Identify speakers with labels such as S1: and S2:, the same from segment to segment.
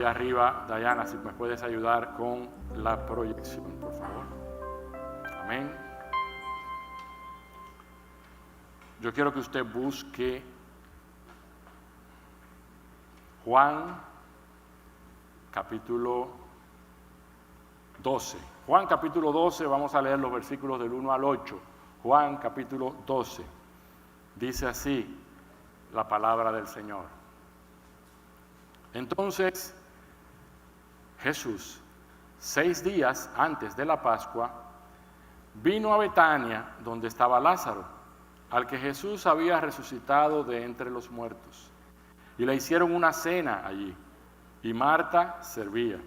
S1: Allá arriba, Dayana, si me puedes ayudar con la proyección, por favor. Amén. Yo quiero que usted busque Juan capítulo 12. Juan capítulo 12, vamos a leer los versículos del 1 al 8. Juan capítulo 12. Dice así la palabra del Señor. Entonces, Jesús, 6 días antes de la Pascua, vino a Betania, donde estaba Lázaro, al que Jesús había resucitado de entre los muertos. Y le hicieron una cena allí, y Marta servía.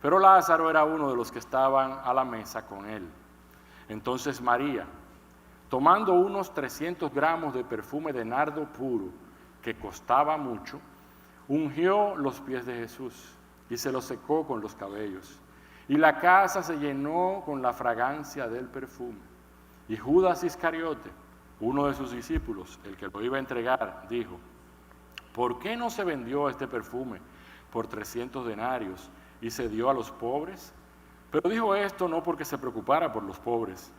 S1: Pero Lázaro era uno de los que estaban a la mesa con él. Entonces María, tomando unos 300 gramos de perfume de nardo puro, que costaba mucho, ungió los pies de Jesús y se los secó con los cabellos. Y la casa se llenó con la fragancia del perfume. Y Judas Iscariote, uno de sus discípulos, el que lo iba a entregar, dijo: ¿por qué no se vendió este perfume por 300 denarios y se dio a los pobres? Pero dijo esto no porque se preocupara por los pobres,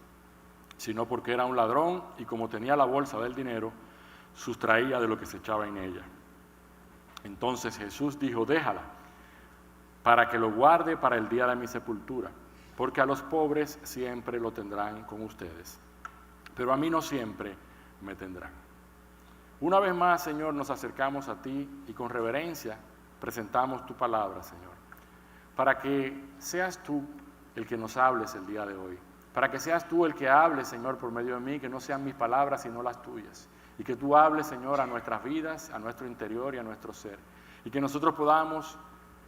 S1: sino porque era un ladrón y como tenía la bolsa del dinero, sustraía de lo que se echaba en ella. Entonces Jesús dijo: déjala, para que lo guarde para el día de mi sepultura, porque a los pobres siempre lo tendrán con ustedes, pero a mí no siempre me tendrán. Una vez más, Señor, nos acercamos a ti y con reverencia presentamos tu palabra, Señor, para que seas tú el que nos hables el día de hoy, para que seas tú el que hables, Señor, por medio de mí, que no sean mis palabras sino las tuyas, y que tú hables, Señor, a nuestras vidas, a nuestro interior y a nuestro ser, y que nosotros podamos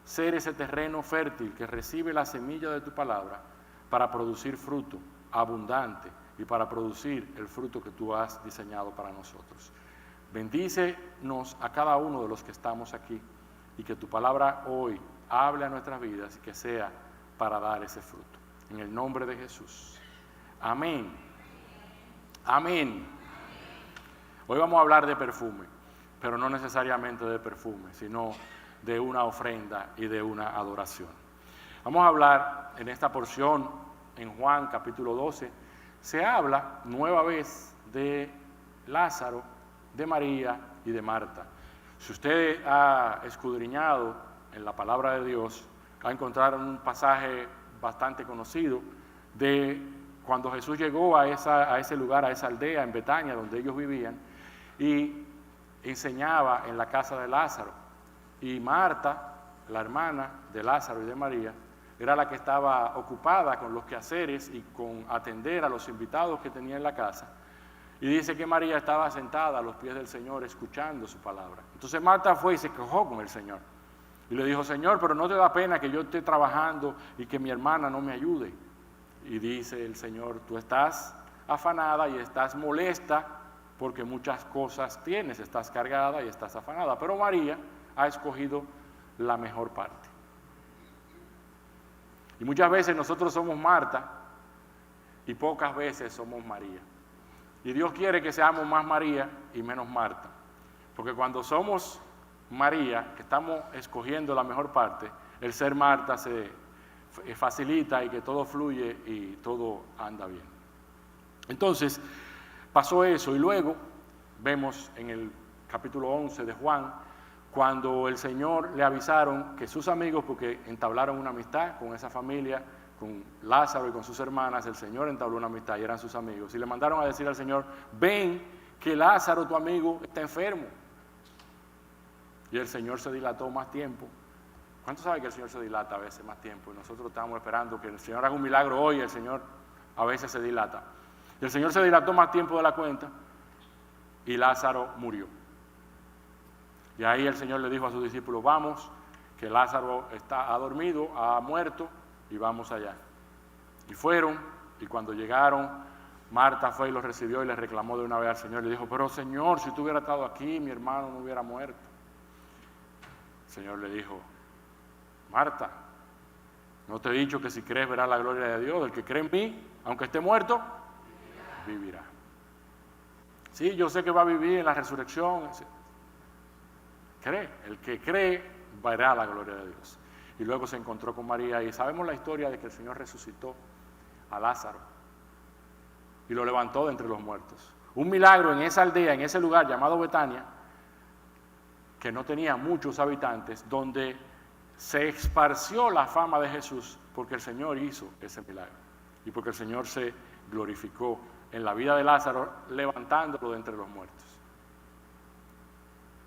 S1: ser ese terreno fértil que recibe la semilla de tu palabra para producir fruto abundante y para producir el fruto que tú has diseñado para nosotros. Bendícenos a cada uno de los que estamos aquí y que tu palabra hoy hable a nuestras vidas y que sea para dar ese fruto. En el nombre de Jesús. Amén. Amén. Hoy vamos a hablar de perfume, pero no necesariamente de perfume, sino de una ofrenda y de una adoración. Vamos a hablar en esta porción, en Juan capítulo 12, se habla nueva vez de Lázaro, de María y de Marta. Si usted ha escudriñado en la palabra de Dios, va a encontrar un pasaje bastante conocido de cuando Jesús llegó a ese lugar, a esa aldea en Betania, donde ellos vivían, y enseñaba en la casa de Lázaro. Y Marta, la hermana de Lázaro y de María, era la que estaba ocupada con los quehaceres y con atender a los invitados que tenía en la casa. Y dice que María estaba sentada a los pies del Señor escuchando su palabra. Entonces Marta fue y se quejó con el Señor. Y le dijo: Señor, pero ¿no te da pena que yo esté trabajando y que mi hermana no me ayude? Y dice el Señor: tú estás afanada y estás molesta porque muchas cosas tienes, estás cargada y estás afanada. Pero María ha escogido la mejor parte. Y muchas veces nosotros somos Marta y pocas veces somos María. Y Dios quiere que seamos más María y menos Marta. Porque cuando somos María, que estamos escogiendo la mejor parte, el ser Marta se facilita y que todo fluye y todo anda bien. Entonces, pasó eso y luego vemos en el capítulo 11 de Juan, cuando el Señor le avisaron que sus amigos, porque entablaron una amistad con esa familia, con Lázaro y con sus hermanas, el Señor entabló una amistad y eran sus amigos, y le mandaron a decir al Señor: ven que Lázaro, tu amigo, está enfermo. Y el Señor se dilató más tiempo. ¿Cuántos saben que el Señor se dilata a veces más tiempo? Y nosotros estamos esperando que el Señor haga un milagro hoy, y el Señor a veces se dilata. Y el Señor se dilató más tiempo de la cuenta y Lázaro murió. Y ahí el Señor le dijo a sus discípulos: vamos, que Lázaro ha dormido, ha muerto, y vamos allá. Y fueron, y cuando llegaron, Marta fue y los recibió y le reclamó de una vez al Señor. Le dijo: pero Señor, si tú hubieras estado aquí, mi hermano no hubiera muerto. El Señor le dijo: Marta, ¿no te he dicho que si crees verás la gloria de Dios? El que cree en mí, aunque esté muerto, vivirá. Sí, yo sé que va a vivir en la resurrección. Cree, el que cree verá la gloria de Dios. Y luego se encontró con María y sabemos la historia de que el Señor resucitó a Lázaro y lo levantó de entre los muertos. Un milagro en esa aldea, en ese lugar llamado Betania, que no tenía muchos habitantes, donde se esparció la fama de Jesús porque el Señor hizo ese milagro y porque el Señor se glorificó en la vida de Lázaro levantándolo de entre los muertos,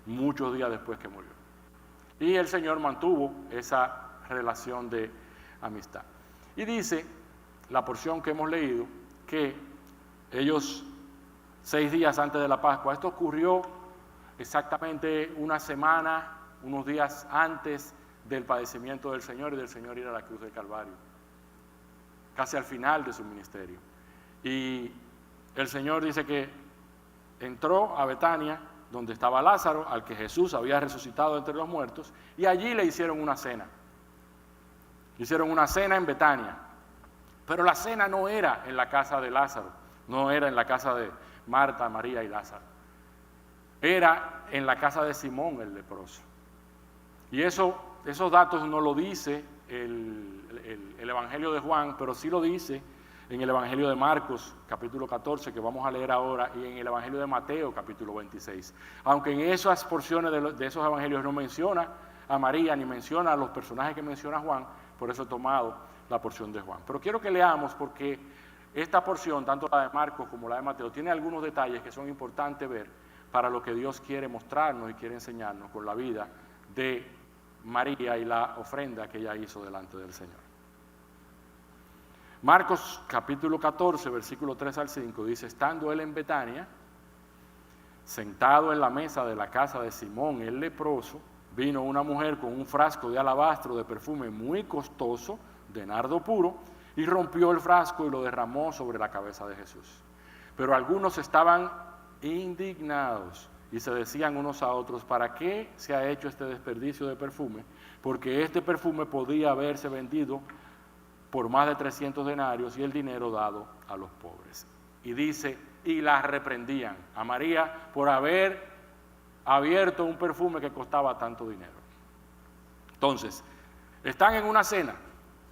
S1: muchos días después que murió. Y el Señor mantuvo esa relación de amistad. Y dice la porción que hemos leído que ellos 6 días antes de la Pascua, esto ocurrió exactamente una semana, unos días antes del padecimiento del Señor y del Señor ir a la cruz del Calvario, casi al final de su ministerio. Y el Señor dice que entró a Betania, donde estaba Lázaro, al que Jesús había resucitado entre los muertos, y allí le hicieron una cena. Hicieron una cena en Betania, pero la cena no era en la casa de Lázaro, no era en la casa de Marta, María y Lázaro, era en la casa de Simón el leproso. Y esos datos no lo dice el Evangelio de Juan, pero sí lo dice en el Evangelio de Marcos, capítulo 14, que vamos a leer ahora, y en el Evangelio de Mateo, capítulo 26. Aunque en esas porciones de esos evangelios no menciona a María, ni menciona a los personajes que menciona Juan, por eso he tomado la porción de Juan. Pero quiero que leamos porque esta porción, tanto la de Marcos como la de Mateo, tiene algunos detalles que son importantes ver para lo que Dios quiere mostrarnos y quiere enseñarnos con la vida de María y la ofrenda que ella hizo delante del Señor. Marcos capítulo 14, versículo 3 al 5, dice: estando él en Betania, sentado en la mesa de la casa de Simón el leproso, vino una mujer con un frasco de alabastro de perfume muy costoso, de nardo puro, y rompió el frasco y lo derramó sobre la cabeza de Jesús. Pero algunos estaban indignados y se decían unos a otros: ¿para qué se ha hecho este desperdicio de perfume? Porque este perfume podía haberse vendido por más de 300 denarios y el dinero dado a los pobres. Y dice, y la reprendían a María por haber abierto un perfume que costaba tanto dinero. Entonces, están en una cena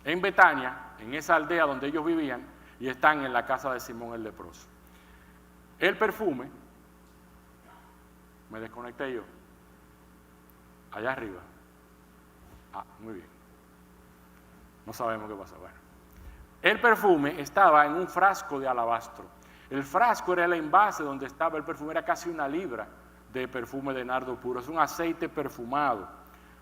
S1: en Betania, en esa aldea donde ellos vivían, y están en la casa de Simón el leproso. El perfume, me desconecté yo, allá arriba. Muy bien. No sabemos qué pasó. Bueno, el perfume estaba en un frasco de alabastro. El frasco era el envase donde estaba el perfume, era casi 1 libra de perfume de nardo puro. Es un aceite perfumado,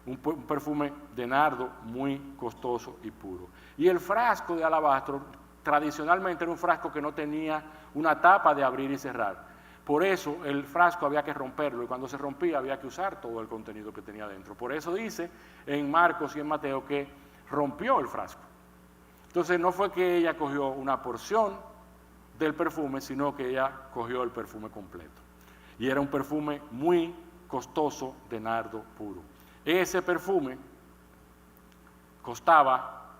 S1: un perfume de nardo muy costoso y puro. Y el frasco de alabastro tradicionalmente era un frasco que no tenía una tapa de abrir y cerrar. Por eso el frasco había que romperlo y cuando se rompía había que usar todo el contenido que tenía dentro. Por eso dice en Marcos y en Mateo que rompió el frasco. Entonces no fue que ella cogió una porción del perfume, sino que ella cogió el perfume completo. Y era un perfume muy costoso de nardo puro. Ese perfume costaba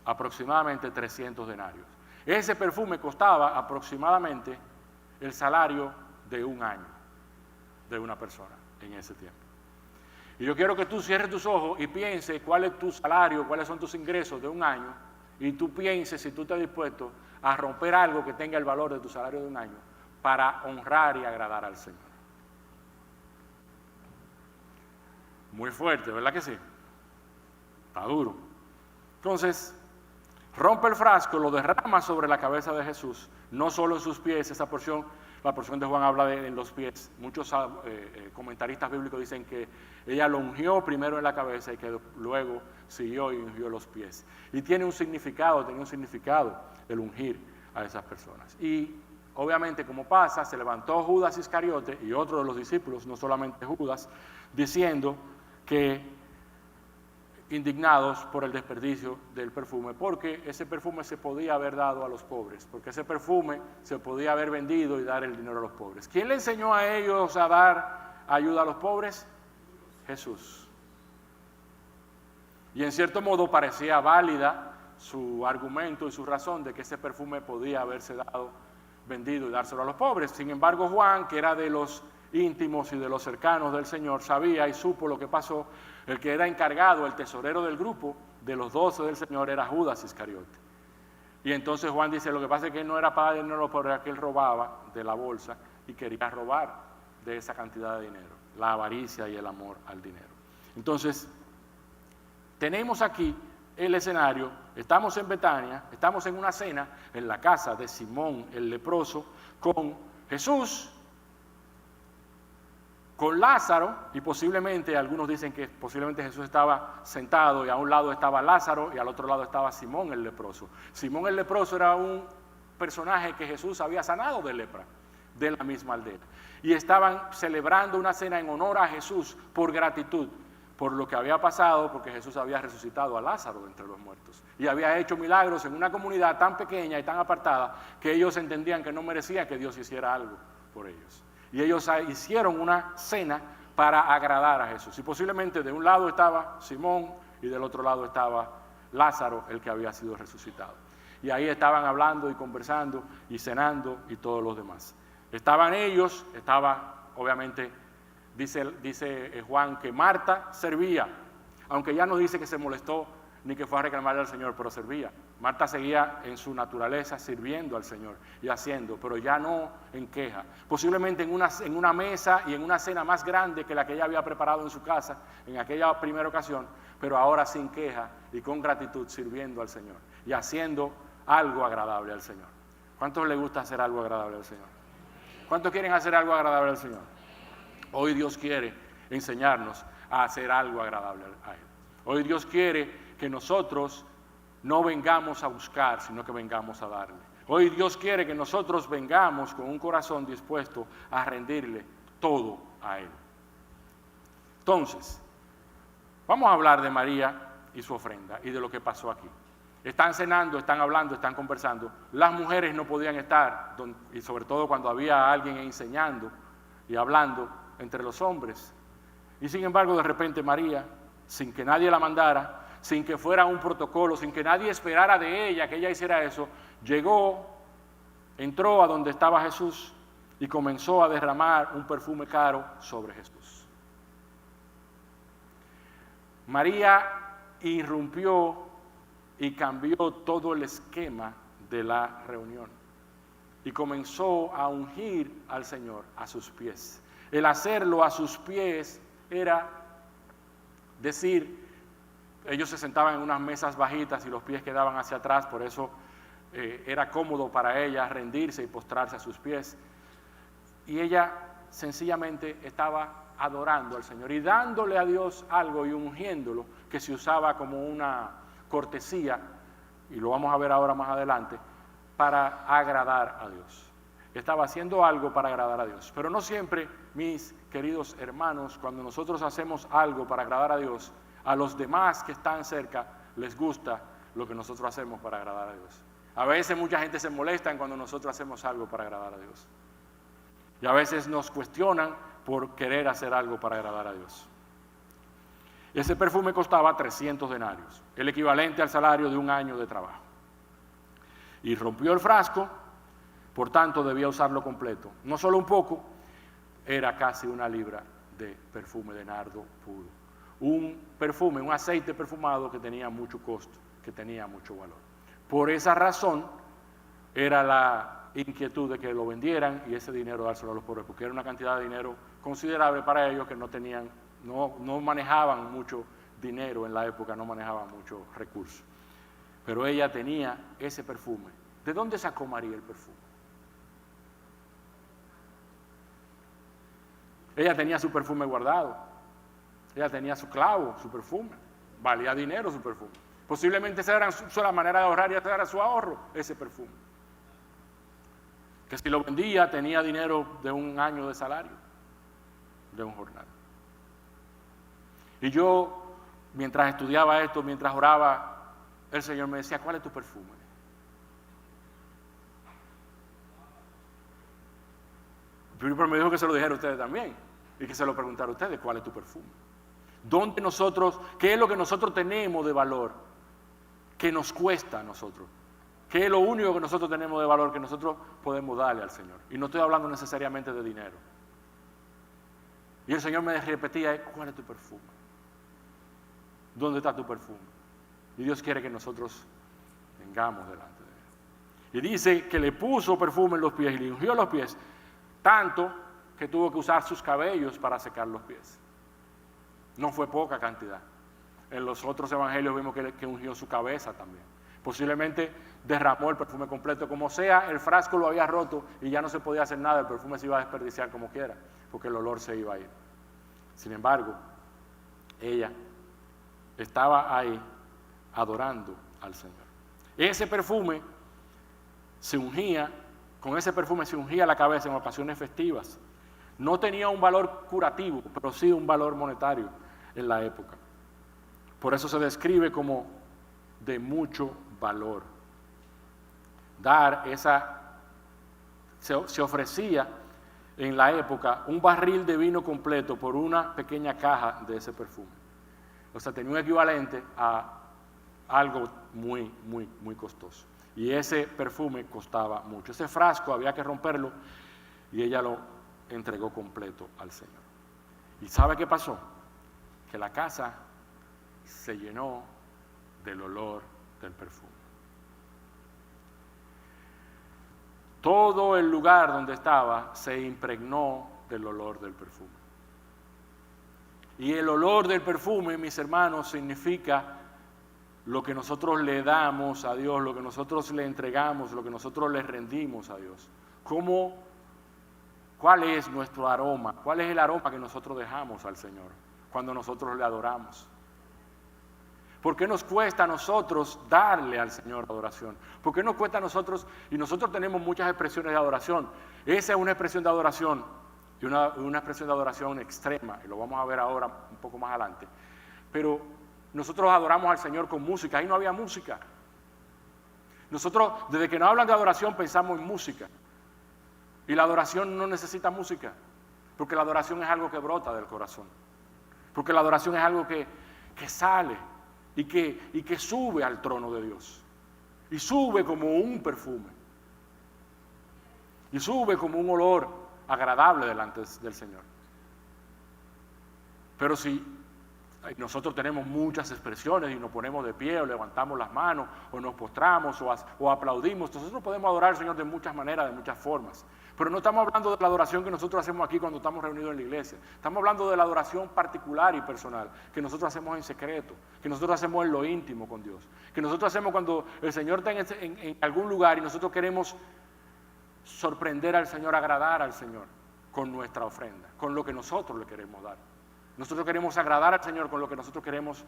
S1: aproximadamente 300 denarios. Ese perfume costaba aproximadamente el salario de 1 año de una persona en ese tiempo. Y yo quiero que tú cierres tus ojos y pienses cuál es tu salario, cuáles son tus ingresos de 1 año, y tú pienses si tú estás dispuesto a romper algo que tenga el valor de tu salario de 1 año para honrar y agradar al Señor. Muy fuerte, ¿verdad que sí? Está duro. Entonces, rompe el frasco, lo derrama sobre la cabeza de Jesús, no solo en sus pies, esa porción, la porción de Juan habla de en los pies. Muchos comentaristas bíblicos dicen que ella lo ungió primero en la cabeza y que luego siguió y ungió los pies. Y tenía un significado el ungir a esas personas. Y obviamente, como pasa, se levantó Judas Iscariote y otro de los discípulos, no solamente Judas, diciendo que indignados por el desperdicio del perfume, porque ese perfume se podía haber dado a los pobres, porque ese perfume se podía haber vendido y dar el dinero a los pobres. ¿Quién le enseñó a ellos a dar ayuda a los pobres? Jesús. Y en cierto modo parecía válida su argumento y su razón de que ese perfume podía haberse dado, vendido y dárselo a los pobres. Sin embargo, Juan, que era de los íntimos y de los cercanos del Señor sabía y supo lo que pasó. El que era encargado, el tesorero del grupo de los 12 del Señor, era Judas Iscariote. Y entonces Juan dice, lo que pasa es que él no era para dinero, porque él robaba de la bolsa y quería robar de esa cantidad de dinero, la avaricia y el amor al dinero. Entonces, tenemos aquí el escenario, estamos en Betania, estamos en una cena en la casa de Simón el leproso, con Jesús, con Lázaro, y posiblemente, algunos dicen que posiblemente Jesús estaba sentado y a un lado estaba Lázaro y al otro lado estaba Simón el leproso. Simón el leproso era un personaje que Jesús había sanado de lepra, de la misma aldea. Y estaban celebrando una cena en honor a Jesús por gratitud, por lo que había pasado, porque Jesús había resucitado a Lázaro de entre los muertos. Y había hecho milagros en una comunidad tan pequeña y tan apartada que ellos entendían que no merecía que Dios hiciera algo por ellos. Y ellos hicieron una cena para agradar a Jesús. Y posiblemente de un lado estaba Simón y del otro lado estaba Lázaro, el que había sido resucitado. Y ahí estaban hablando y conversando y cenando y todos los demás. Estaban ellos, estaba obviamente, dice Juan que Marta servía, aunque ya no dice que se molestó ni que fue a reclamarle al Señor, pero servía. Marta seguía en su naturaleza sirviendo al Señor y haciendo, pero ya no en queja. Posiblemente en una mesa y en una cena más grande que la que ella había preparado en su casa en aquella primera ocasión, pero ahora sin queja y con gratitud sirviendo al Señor y haciendo algo agradable al Señor. ¿Cuántos les gusta hacer algo agradable al Señor? ¿Cuántos quieren hacer algo agradable al Señor? Hoy Dios quiere enseñarnos a hacer algo agradable a Él. Hoy Dios quiere que nosotros no vengamos a buscar, sino que vengamos a darle. Hoy Dios quiere que nosotros vengamos con un corazón dispuesto a rendirle todo a Él. Entonces, vamos a hablar de María y su ofrenda y de lo que pasó aquí. Están cenando, están hablando, están conversando. Las mujeres no podían estar, y sobre todo cuando había alguien enseñando y hablando entre los hombres. Y sin embargo, de repente María, sin que nadie la mandara, sin que fuera un protocolo, sin que nadie esperara de ella que ella hiciera eso, llegó, entró a donde estaba Jesús y comenzó a derramar un perfume caro sobre Jesús. María irrumpió y cambió todo el esquema de la reunión y comenzó a ungir al Señor a sus pies. El hacerlo a sus pies era decir, ellos se sentaban en unas mesas bajitas y los pies quedaban hacia atrás, por eso era cómodo para ella rendirse y postrarse a sus pies. Y ella sencillamente estaba adorando al Señor y dándole a Dios algo y ungiéndolo, que se usaba como una cortesía, y lo vamos a ver ahora más adelante, para agradar a Dios. Estaba haciendo algo para agradar a Dios. Pero no siempre, mis queridos hermanos, cuando nosotros hacemos algo para agradar a Dios, a los demás que están cerca les gusta lo que nosotros hacemos para agradar a Dios. A veces mucha gente se molesta cuando nosotros hacemos algo para agradar a Dios. Y a veces nos cuestionan por querer hacer algo para agradar a Dios. Ese perfume costaba 300 denarios, el equivalente al salario de un año de trabajo. Y rompió el frasco, por tanto debía usarlo completo. No solo un poco, era casi 1 libra de perfume de nardo puro. Un perfume, un aceite perfumado que tenía mucho costo, que tenía mucho valor. Por esa razón era la inquietud de que lo vendieran y ese dinero dárselo a los pobres, porque era una cantidad de dinero considerable para ellos que no manejaban mucho dinero en la época, no manejaban muchos recursos. Pero ella tenía ese perfume. ¿De dónde sacó María el perfume? Ella tenía su perfume guardado. Ella tenía su clavo, su perfume. Valía dinero su perfume. Posiblemente esa era la manera de ahorrar y ese era su ahorro, ese perfume. Que si lo vendía tenía dinero de un año de salario, de un jornal. Y yo, mientras estudiaba esto, mientras oraba, el Señor me decía, ¿cuál es tu perfume? Pero me dijo que se lo dijera a ustedes también y que se lo preguntara a ustedes, ¿cuál es tu perfume? ¿Dónde nosotros, qué es lo que nosotros tenemos de valor que nos cuesta a nosotros? ¿Qué es lo único que nosotros tenemos de valor que nosotros podemos darle al Señor? Y no estoy hablando necesariamente de dinero. Y el Señor me repetía, ¿cuál es tu perfume? ¿Dónde está tu perfume? Y Dios quiere que nosotros vengamos delante de Él. Y dice que le puso perfume en los pies y le ungió los pies, tanto que tuvo que usar sus cabellos para secar los pies. No fue poca cantidad. En los otros evangelios vimos que ungió su cabeza también. Posiblemente derramó el perfume completo. Como sea, el frasco lo había roto y ya no se podía hacer nada, el perfume se iba a desperdiciar como quiera, porque el olor se iba a ir. Sin embargo, ella estaba ahí adorando al Señor. Ese perfume se ungía, con ese perfume se ungía la cabeza en ocasiones festivas. No tenía un valor curativo, pero sí un valor monetario en la época. Por eso se describe como de mucho valor. Se ofrecía en la época un barril de vino completo por una pequeña caja de ese perfume. O sea, tenía un equivalente a algo muy, muy, muy costoso. Y ese perfume costaba mucho. Ese frasco había que romperlo y ella lo entregó completo al Señor. ¿Y sabe qué pasó? Que la casa se llenó del olor del perfume. Todo el lugar donde estaba se impregnó del olor del perfume. Y el olor del perfume, mis hermanos, significa lo que nosotros le damos a Dios, lo que nosotros le entregamos, lo que nosotros le rendimos a Dios. ¿Cuál es nuestro aroma? ¿Cuál es el aroma que nosotros dejamos al Señor cuando nosotros le adoramos? ¿Por qué nos cuesta a nosotros darle al Señor adoración? ¿Por qué nos cuesta a nosotros? Y nosotros tenemos muchas expresiones de adoración. Esa es una expresión de adoración y una expresión de adoración extrema, y lo vamos a ver ahora un poco más adelante. Pero nosotros adoramos al Señor con música. Ahí no había música. Nosotros, desde que nos hablan de adoración, pensamos en música. Y la adoración no necesita música, porque la adoración es algo que brota del corazón. Porque la adoración es algo que sale y que sube al trono de Dios. Y sube como un perfume. Y sube como un olor agradable delante del Señor. Pero si nosotros tenemos muchas expresiones y nos ponemos de pie o levantamos las manos o nos postramos o aplaudimos, nosotros podemos adorar al Señor de muchas maneras, de muchas formas. Pero no estamos hablando de la adoración que nosotros hacemos aquí cuando estamos reunidos en la iglesia. Estamos hablando de la adoración particular y personal que nosotros hacemos en secreto, que nosotros hacemos en lo íntimo con Dios, que nosotros hacemos cuando el Señor está en algún lugar y nosotros queremos sorprender al Señor, agradar al Señor con nuestra ofrenda, con lo que nosotros le queremos dar. Nosotros queremos agradar al Señor con lo que nosotros queremos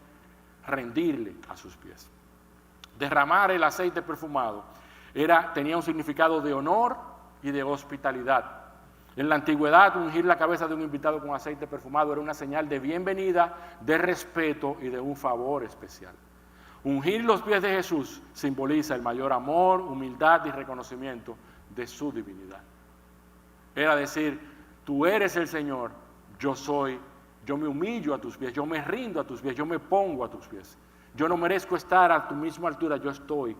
S1: rendirle a sus pies. Derramar el aceite perfumado tenía un significado de honor y de hospitalidad. En la antigüedad, ungir la cabeza de un invitado con aceite perfumado era una señal de bienvenida, de respeto y de un favor especial. Ungir los pies de Jesús simboliza el mayor amor, humildad y reconocimiento de su divinidad. Era decir, tú eres el Señor, yo me humillo a tus pies, yo me rindo a tus pies, yo me pongo a tus pies. Yo no merezco estar a tu misma altura, yo estoy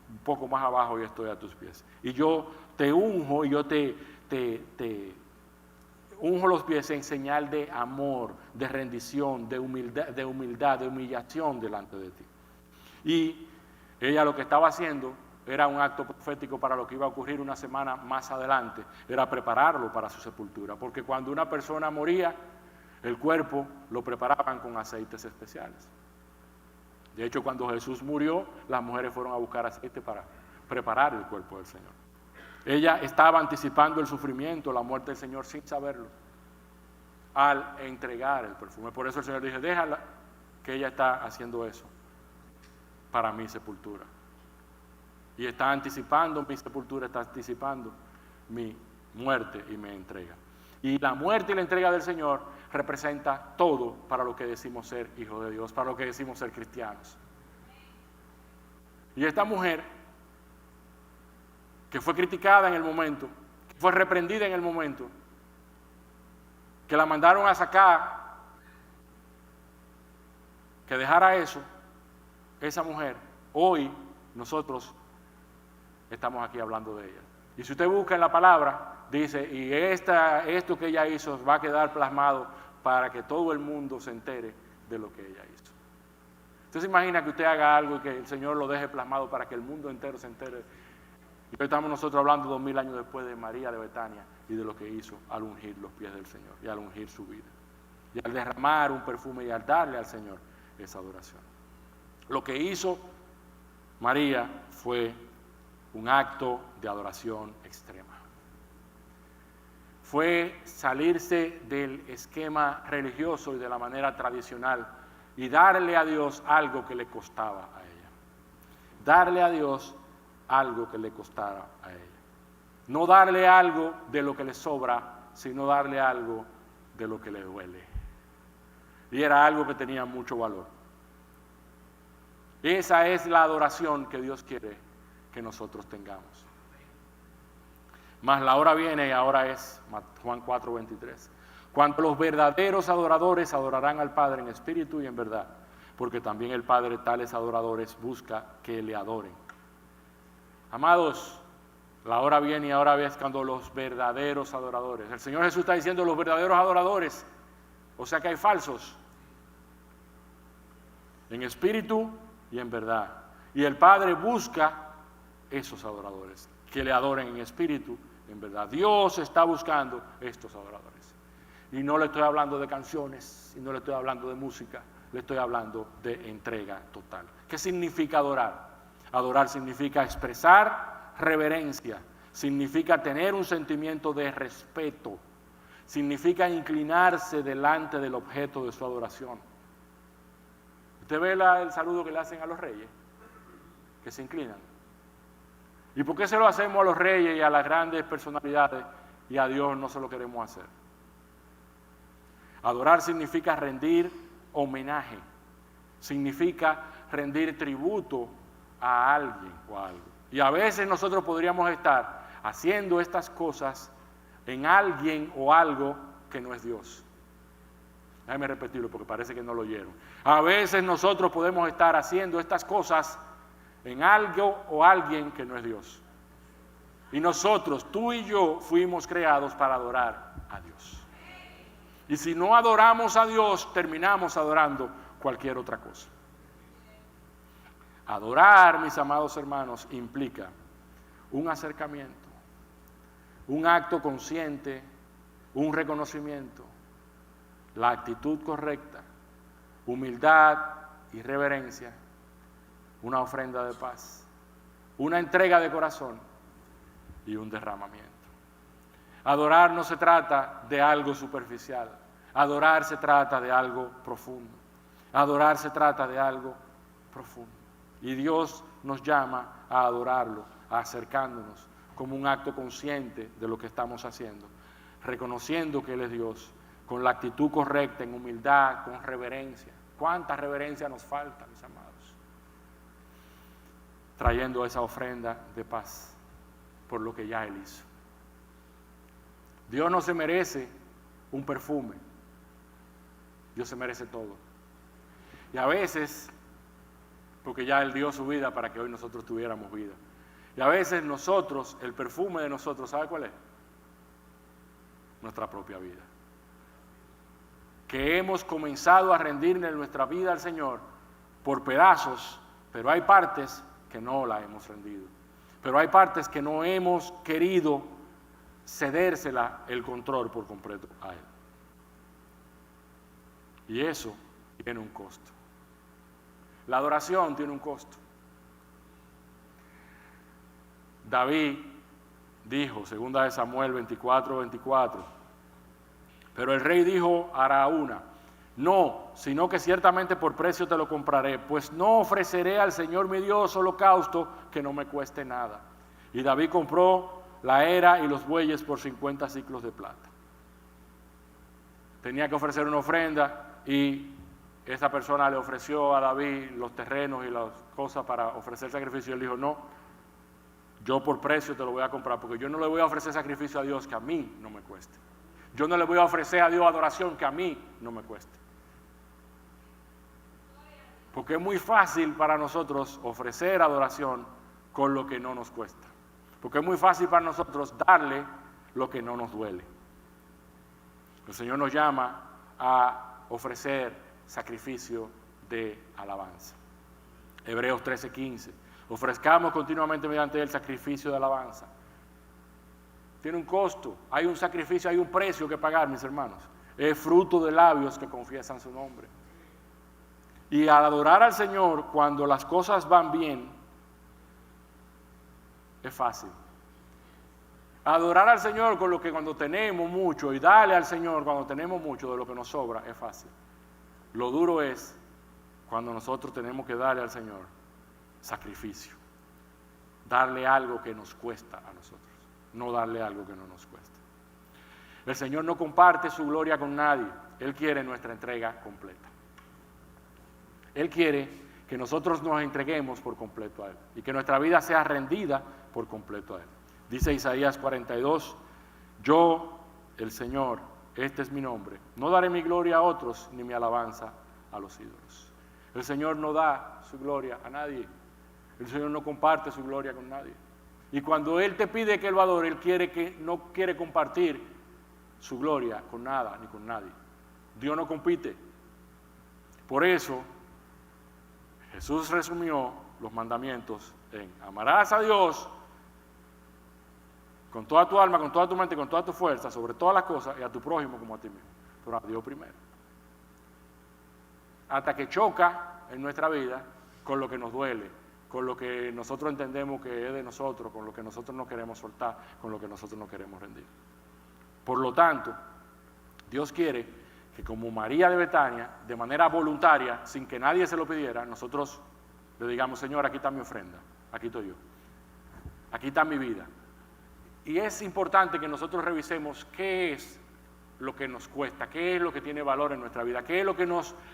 S1: un poco más abajo y estoy a tus pies. Y yo te unjo y yo te unjo los pies en señal de amor, de rendición, de humildad, de humillación delante de ti. Y ella lo que estaba haciendo era un acto profético para lo que iba a ocurrir una semana más adelante, era prepararlo para su sepultura, porque cuando una persona moría, el cuerpo lo preparaban con aceites especiales. De hecho, cuando Jesús murió, las mujeres fueron a buscar aceite para preparar el cuerpo del Señor. Ella estaba anticipando el sufrimiento, la muerte del Señor sin saberlo, al entregar el perfume. Por eso el Señor dice, déjala, que ella está haciendo eso para mi sepultura. Y está anticipando mi sepultura, está anticipando mi muerte y mi entrega. Y la muerte y la entrega del Señor representa todo para lo que decimos ser hijos de Dios, para lo que decimos ser cristianos. Y esta mujer, que fue criticada en el momento, que fue reprendida en el momento, que la mandaron a sacar, que dejara eso, esa mujer, hoy nosotros estamos aquí hablando de ella. Y si usted busca en la palabra, dice, y esto que ella hizo va a quedar plasmado para que todo el mundo se entere de lo que ella hizo. Usted se imagina que usted haga algo y que el Señor lo deje plasmado para que el mundo entero se entere. Y hoy estamos nosotros hablando 2000 años después de María de Betania y de lo que hizo al ungir los pies del Señor y al ungir su vida. Y al derramar un perfume y al darle al Señor esa adoración. Lo que hizo María fue un acto de adoración extrema. Fue salirse del esquema religioso y de la manera tradicional y darle a Dios algo que le costaba a ella. Darle a Dios algo que le costara a ella. No darle algo de lo que le sobra, sino darle algo de lo que le duele. Y era algo que tenía mucho valor. Esa es la adoración que Dios quiere que nosotros tengamos. Mas la hora viene y ahora es Juan 4:23. Cuando los verdaderos adoradores adorarán al Padre en espíritu y en verdad, porque también el Padre tales adoradores busca que le adoren. Amados, la hora viene y ahora es cuando los verdaderos adoradores. El Señor Jesús está diciendo los verdaderos adoradores, o sea que hay falsos, en espíritu y en verdad. Y el Padre busca esos adoradores, que le adoren en espíritu, en verdad. Dios está buscando estos adoradores. Y no le estoy hablando de canciones, y no le estoy hablando de música, le estoy hablando de entrega total. ¿Qué significa adorar? Adorar significa expresar reverencia, significa tener un sentimiento de respeto, significa inclinarse delante del objeto de su adoración. ¿Usted ve el saludo que le hacen a los reyes? Que se inclinan. ¿Y por qué se lo hacemos a los reyes y a las grandes personalidades y a Dios no se lo queremos hacer? Adorar significa rendir homenaje, significa rendir tributo a alguien o a algo. Y a veces nosotros podríamos estar haciendo estas cosas en alguien o algo que no es Dios. Déjame repetirlo porque parece que no lo oyeron. A veces nosotros podemos estar haciendo estas cosas en algo o alguien que no es Dios. Y nosotros, tú y yo, fuimos creados para adorar a Dios. Y si no adoramos a Dios, terminamos adorando cualquier otra cosa. Adorar, mis amados hermanos, implica un acercamiento, un acto consciente, un reconocimiento, la actitud correcta, humildad y reverencia, una ofrenda de paz, una entrega de corazón y un derramamiento. Adorar no se trata de algo superficial, adorar se trata de algo profundo, adorar se trata de algo profundo. Y Dios nos llama a adorarlo, a acercándonos como un acto consciente de lo que estamos haciendo, reconociendo que Él es Dios, con la actitud correcta, en humildad, con reverencia. ¿Cuánta reverencia nos falta, mis amados? Trayendo esa ofrenda de paz por lo que ya Él hizo. Dios no se merece un perfume, Dios se merece todo. Y a veces, porque ya Él dio su vida para que hoy nosotros tuviéramos vida. Y a veces nosotros, el perfume de nosotros, ¿sabe cuál es? Nuestra propia vida. Que hemos comenzado a rendirle nuestra vida al Señor por pedazos, pero hay partes que no la hemos rendido. Pero hay partes que no hemos querido cedérsela el control por completo a Él. Y eso tiene un costo. La adoración tiene un costo. David dijo, 2 Samuel 24:24, pero el rey dijo a Araúna, no, sino que ciertamente por precio te lo compraré, pues no ofreceré al Señor mi Dios holocausto que no me cueste nada. Y David compró la era y los bueyes por 50 siclos de plata. Tenía que ofrecer una ofrenda y esa persona le ofreció a David los terrenos y las cosas para ofrecer sacrificio. Y él dijo, no, yo por precio te lo voy a comprar, porque yo no le voy a ofrecer sacrificio a Dios que a mí no me cueste. Yo no le voy a ofrecer a Dios adoración que a mí no me cueste. Porque es muy fácil para nosotros ofrecer adoración con lo que no nos cuesta. Porque es muy fácil para nosotros darle lo que no nos duele. El Señor nos llama a ofrecer sacrificio de alabanza. Hebreos 13:15. Ofrezcamos continuamente mediante él sacrificio de alabanza. Tiene un costo, hay un sacrificio, hay un precio que pagar, mis hermanos. Es fruto de labios que confiesan su nombre. Y al adorar al Señor, cuando las cosas van bien, es fácil. Adorar al Señor con lo que cuando tenemos mucho y darle al Señor cuando tenemos mucho de lo que nos sobra es fácil. Lo duro es cuando nosotros tenemos que darle al Señor sacrificio. Darle algo que nos cuesta a nosotros, no darle algo que no nos cuesta. El Señor no comparte su gloria con nadie. Él quiere nuestra entrega completa. Él quiere que nosotros nos entreguemos por completo a Él y que nuestra vida sea rendida por completo a Él. Dice Isaías 42, yo, el Señor, este es mi nombre, no daré mi gloria a otros ni mi alabanza a los ídolos. El Señor no da su gloria a nadie. El Señor no comparte su gloria con nadie. Y cuando Él te pide que Él lo adore, Él no quiere compartir su gloria con nada ni con nadie. Dios no compite. Por eso, Jesús resumió los mandamientos en amarás a Dios con toda tu alma, con toda tu mente, con toda tu fuerza, sobre todas las cosas, y a tu prójimo como a ti mismo. Pero a Dios primero. Hasta que choca en nuestra vida con lo que nos duele, con lo que nosotros entendemos que es de nosotros, con lo que nosotros no queremos soltar, con lo que nosotros no queremos rendir. Por lo tanto, Dios quiere que como María de Betania, de manera voluntaria, sin que nadie se lo pidiera, nosotros le digamos, Señor, aquí está mi ofrenda, aquí estoy yo, aquí está mi vida. Y es importante que nosotros revisemos qué es lo que nos cuesta, qué es lo que tiene valor en nuestra vida, qué es lo que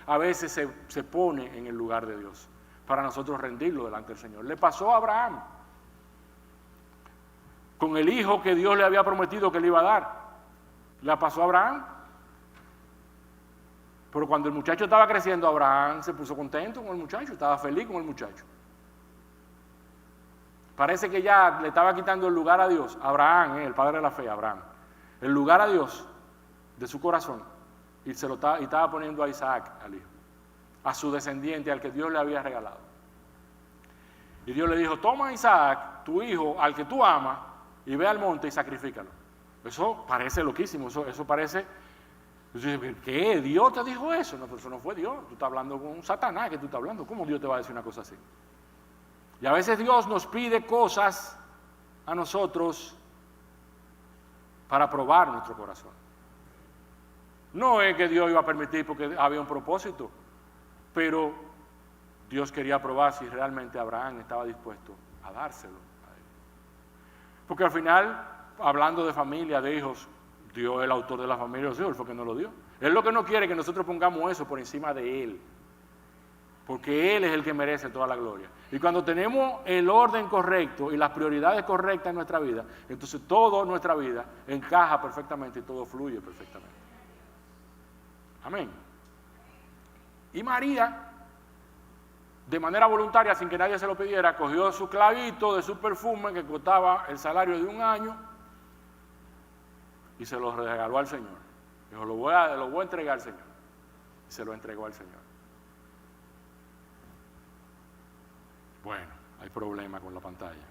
S1: a veces se pone en el lugar de Dios, para nosotros rendirlo delante del Señor. Le pasó a Abraham, con el hijo que Dios le había prometido que le iba a dar. Le pasó a Abraham. Pero cuando el muchacho estaba creciendo, Abraham se puso contento con el muchacho, estaba feliz con el muchacho. Parece que ya le estaba quitando el lugar a Dios, Abraham, el padre de la fe, Abraham, el lugar a Dios de su corazón, y estaba poniendo a Isaac, al hijo, a su descendiente, al que Dios le había regalado. Y Dios le dijo, toma a Isaac, tu hijo, al que tú amas, y ve al monte y sacrifícalo. Eso parece loquísimo, eso parece, ¿qué? ¿Dios te dijo eso? No, pero eso no fue Dios, tú estás hablando con un Satanás que tú estás hablando, ¿cómo Dios te va a decir una cosa así? Y a veces Dios nos pide cosas a nosotros para probar nuestro corazón. No es que Dios iba a permitir porque había un propósito, pero Dios quería probar si realmente Abraham estaba dispuesto a dárselo a él. Porque al final, hablando de familia, de hijos, Dios es el autor de la familia de los hijos, porque no lo dio. Él lo que no quiere es que nosotros pongamos eso por encima de Él, porque Él es el que merece toda la gloria. Y cuando tenemos el orden correcto y las prioridades correctas en nuestra vida, entonces toda nuestra vida encaja perfectamente y todo fluye perfectamente. Amén. Y María, de manera voluntaria, sin que nadie se lo pidiera, cogió su clavito de su perfume que costaba el salario de un año y se lo regaló al Señor. Dijo, lo voy a entregar al Señor. Y se lo entregó al Señor. Bueno, hay problema con la pantalla.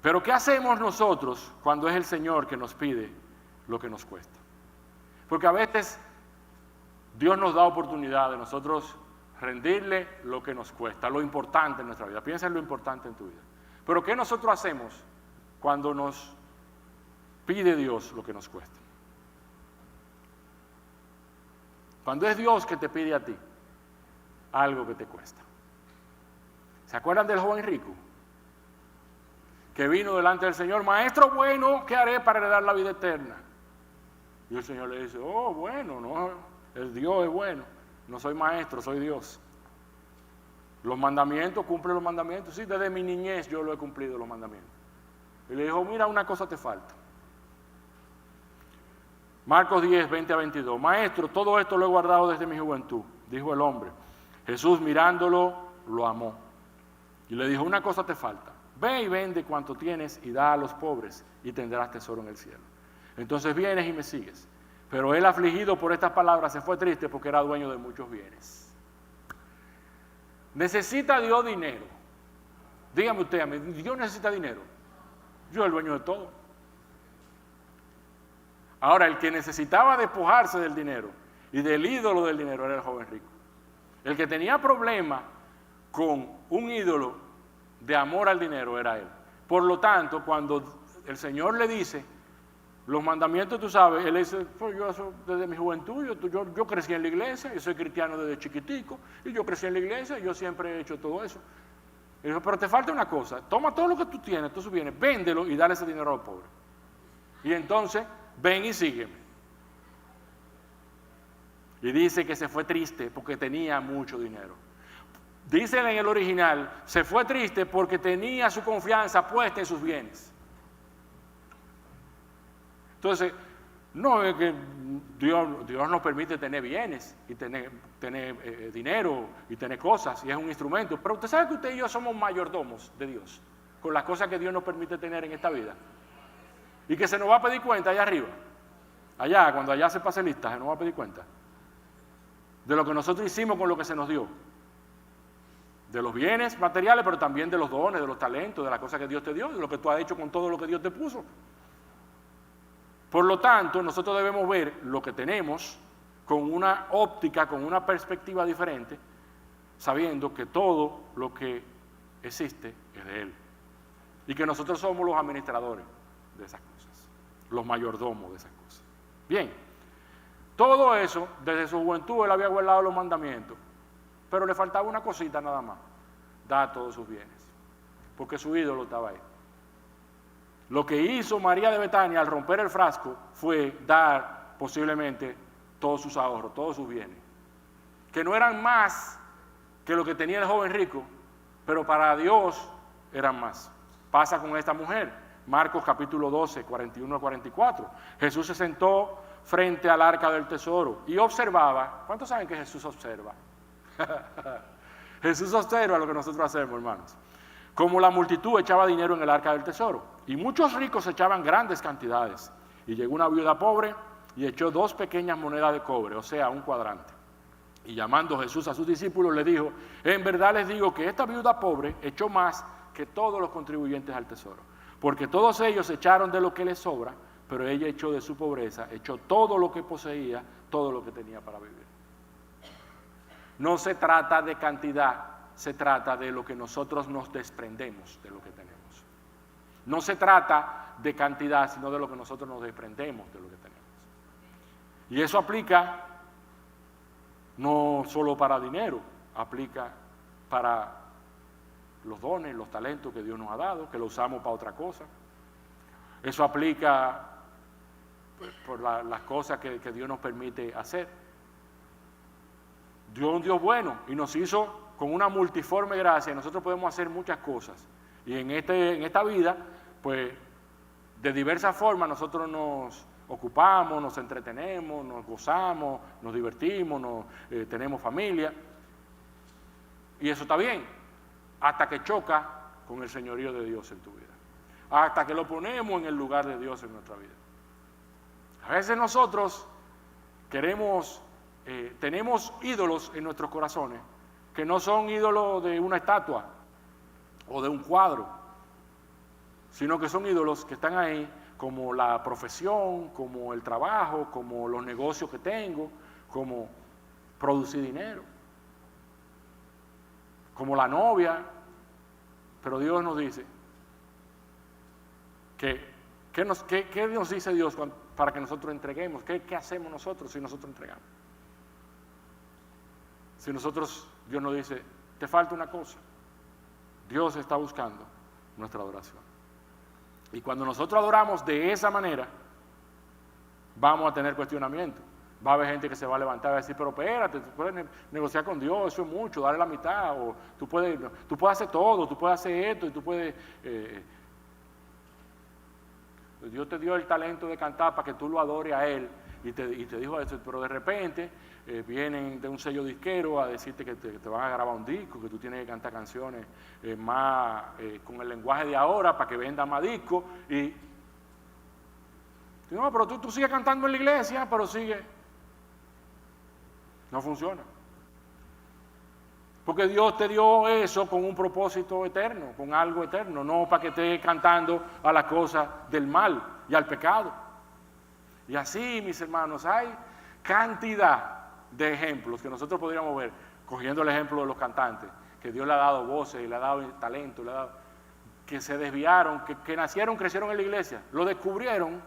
S1: Pero ¿qué hacemos nosotros cuando es el Señor que nos pide lo que nos cuesta? Porque a veces Dios nos da oportunidad de nosotros rendirle lo que nos cuesta, lo importante en nuestra vida. Piensa en lo importante en tu vida. Pero ¿qué nosotros hacemos cuando nos pide Dios lo que nos cuesta? Cuando es Dios que te pide a ti algo que te cuesta. ¿Se acuerdan del joven rico? Que vino delante del Señor, maestro bueno, ¿qué haré para heredar la vida eterna? Y el Señor le dice, oh, bueno, no, el Dios es bueno, no soy maestro, soy Dios. Los mandamientos, cumple los mandamientos. Sí, desde mi niñez yo lo he cumplido, los mandamientos. Y le dijo, mira, una cosa te falta. Marcos 10, 20 a 22. Maestro, todo esto lo he guardado desde mi juventud, dijo el hombre. Jesús mirándolo, lo amó. Y le dijo, una cosa te falta. Ve y vende cuanto tienes y da a los pobres y tendrás tesoro en el cielo. Entonces vienes y me sigues. Pero él, afligido por estas palabras, se fue triste porque era dueño de muchos bienes. ¿Necesita Dios dinero? Dígame usted a mí, ¿Dios necesita dinero? Yo soy el dueño de todo. Ahora, el que necesitaba despojarse del dinero y del ídolo del dinero era el joven rico. El que tenía problemas con un ídolo de amor al dinero era él. Por lo tanto, cuando el Señor le dice los mandamientos, tú sabes, él dice, pues yo desde mi juventud, yo crecí en la iglesia, yo soy cristiano desde chiquitico, y yo crecí en la iglesia, y yo siempre he hecho todo eso. Y dijo, pero te falta una cosa, toma todo lo que tú tienes, todos sus bienes, véndelo y dale ese dinero a los pobres. Y entonces, ven y sígueme. Y dice que se fue triste porque tenía mucho dinero. Dice en el original, se fue triste porque tenía su confianza puesta en sus bienes. Entonces, no es que Dios nos permite tener bienes y tener dinero y tener cosas, y es un instrumento, pero usted sabe que usted y yo somos mayordomos de Dios, con las cosas que Dios nos permite tener en esta vida, y que se nos va a pedir cuenta allá arriba, allá, cuando allá se pase lista, se nos va a pedir cuenta de lo que nosotros hicimos con lo que se nos dio, de los bienes materiales, pero también de los dones, de los talentos, de las cosas que Dios te dio, de lo que tú has hecho con todo lo que Dios te puso. Por lo tanto, nosotros debemos ver lo que tenemos con una óptica, con una perspectiva diferente, sabiendo que todo lo que existe es de Él. Y que nosotros somos los administradores de esas cosas, los mayordomos de esas cosas. Bien, todo eso, desde su juventud él había guardado los mandamientos, pero le faltaba una cosita nada más, dar todos sus bienes, porque su ídolo estaba ahí. Lo que hizo María de Betania al romper el frasco fue dar posiblemente todos sus ahorros, todos sus bienes, que no eran más que lo que tenía el joven rico, pero para Dios eran más. Pasa con esta mujer, Marcos capítulo 12, 41 a 44. Jesús se sentó frente al arca del tesoro y observaba. ¿Cuántos saben que Jesús observa? Jesús observa lo que nosotros hacemos, hermanos. Como la multitud echaba dinero en el arca del tesoro, y muchos ricos echaban grandes cantidades. Y llegó una viuda pobre y echó 2 pequeñas monedas de cobre, o sea, un cuadrante. Y llamando Jesús a sus discípulos le dijo, en verdad les digo que esta viuda pobre echó más que todos los contribuyentes al tesoro, porque todos ellos echaron de lo que les sobra, pero ella echó de su pobreza, echó todo lo que poseía, todo lo que tenía para vivir. No se trata de cantidad, se trata de lo que nosotros nos desprendemos de lo que tenemos. No se trata de cantidad, sino de lo que nosotros nos desprendemos de lo que tenemos. Y eso aplica no solo para dinero, aplica para los dones, los talentos que Dios nos ha dado, que lo usamos para otra cosa. Eso aplica por las cosas que Dios nos permite hacer. Dios es un Dios bueno y nos hizo con una multiforme gracia, y nosotros podemos hacer muchas cosas. Y en esta vida, pues, de diversas formas nosotros nos ocupamos, nos entretenemos, nos gozamos, nos divertimos, tenemos familia. Y eso está bien, hasta que choca con el señorío de Dios en tu vida. Hasta que lo ponemos en el lugar de Dios en nuestra vida. A veces nosotros tenemos ídolos en nuestros corazones, que no son ídolos de una estatua o de un cuadro, sino que son ídolos que están ahí como la profesión, como el trabajo, como los negocios que tengo, como producir dinero, como la novia. Pero Dios nos dice ¿qué nos dice Dios para que nosotros entreguemos? ¿Qué hacemos nosotros si nosotros entregamos? Si Dios nos dice, te falta una cosa. Dios está buscando nuestra adoración. Y cuando nosotros adoramos de esa manera, vamos a tener cuestionamiento. Va a haber gente que se va a levantar y va a decir, pero espérate, tú puedes negociar con Dios, eso es mucho, darle la mitad, o tú puedes hacer todo, tú puedes hacer esto, y tú puedes... Dios te dio el talento de cantar para que tú lo adores a Él, y te dijo eso, pero de repente vienen de un sello disquero a decirte que te van a grabar un disco, que tú tienes que cantar canciones más con el lenguaje de ahora para que venda más discos, y No, pero tú sigues cantando en la iglesia, pero sigue. No funciona. Porque Dios te dio eso con un propósito eterno, con algo eterno, no para que estés cantando a las cosas del mal y al pecado. Y así, mis hermanos, hay cantidad de ejemplos que nosotros podríamos ver, cogiendo el ejemplo de los cantantes, que Dios le ha dado voces y le ha dado talento, que se desviaron, que nacieron, crecieron en la iglesia, lo descubrieron,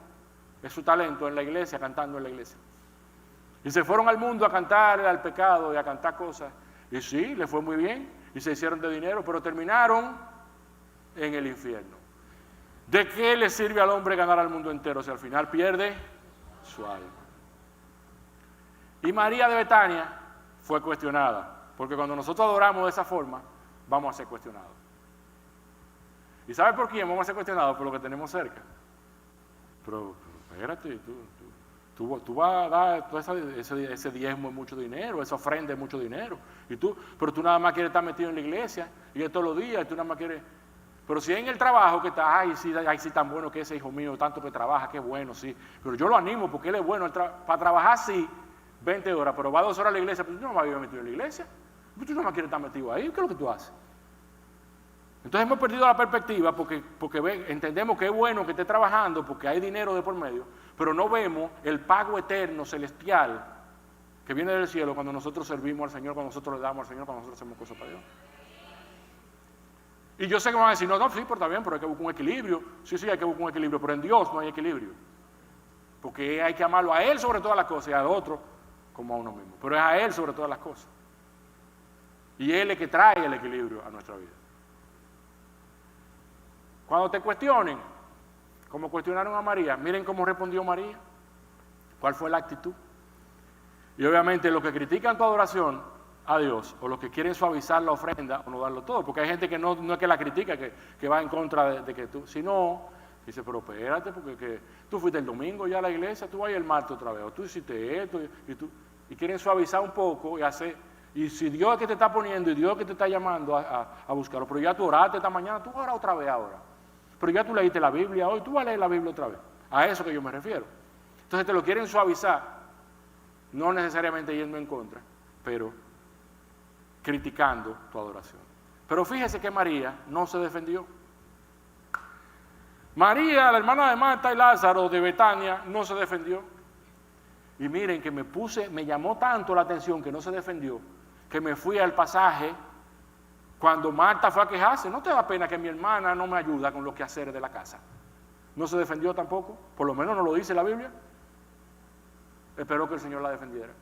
S1: es su talento en la iglesia, cantando en la iglesia. Y se fueron al mundo a cantar al pecado y a cantar cosas. Y sí, le fue muy bien y se hicieron de dinero, pero terminaron en el infierno. ¿De qué le sirve al hombre ganar al mundo entero si al final pierde su alma? Y María de Betania fue cuestionada, porque cuando nosotros adoramos de esa forma, vamos a ser cuestionados. ¿Y sabe por quién vamos a ser cuestionados? Por lo que tenemos cerca. Pero espérate, tú vas a dar todo ese diezmo es mucho dinero, esa ofrenda es mucho dinero, pero tú nada más quieres estar metido en la iglesia, y es todos los días, y tú nada más quieres. Pero si en el trabajo que está, ay, sí, tan bueno que ese hijo mío, tanto que trabaja, qué bueno, sí. Pero yo lo animo porque él es bueno, para trabajar sí, 20 horas, pero va 2 horas a la iglesia, pues tú no vas a vivir metido en la iglesia, tú no más quieres estar metido ahí, ¿qué es lo que tú haces? Entonces hemos perdido la perspectiva porque entendemos que es bueno que esté trabajando porque hay dinero de por medio, pero no vemos el pago eterno, celestial, que viene del cielo cuando nosotros servimos al Señor, cuando nosotros le damos al Señor, cuando nosotros hacemos cosas para Dios. Y yo sé que me van a decir, no, sí, pero está bien, pero hay que buscar un equilibrio. Sí, hay que buscar un equilibrio, pero en Dios no hay equilibrio. Porque hay que amarlo a Él sobre todas las cosas y a otro como a uno mismo. Pero es a Él sobre todas las cosas. Y Él es el que trae el equilibrio a nuestra vida. Cuando te cuestionen, como cuestionaron a María, miren cómo respondió María, cuál fue la actitud. Y obviamente los que critican tu adoración a Dios, o los que quieren suavizar la ofrenda o no darlo todo, porque hay gente que no es que la critica, que va en contra de que tú, sino, dice, pero espérate, porque que tú fuiste el domingo ya a la iglesia, tú vas el martes otra vez, o tú hiciste esto, y quieren suavizar un poco y si Dios es que te está poniendo y Dios es que te está llamando a buscarlo, pero ya tú oraste esta mañana, tú oras otra vez ahora. Pero ya tú leíste la Biblia hoy, tú vas a leer la Biblia otra vez. A eso que yo me refiero. Entonces te lo quieren suavizar, no necesariamente yendo en contra, pero criticando tu adoración. Pero fíjese que María no se defendió. María, la hermana de Marta y Lázaro de Betania, no se defendió. Y miren que me llamó tanto la atención que no se defendió, que me fui al pasaje cuando Marta fue a quejarse. ¿No te da pena que mi hermana no me ayuda con los quehaceres de la casa? ¿No se defendió tampoco? Por lo menos no lo dice la Biblia. Espero que el Señor la defendiera.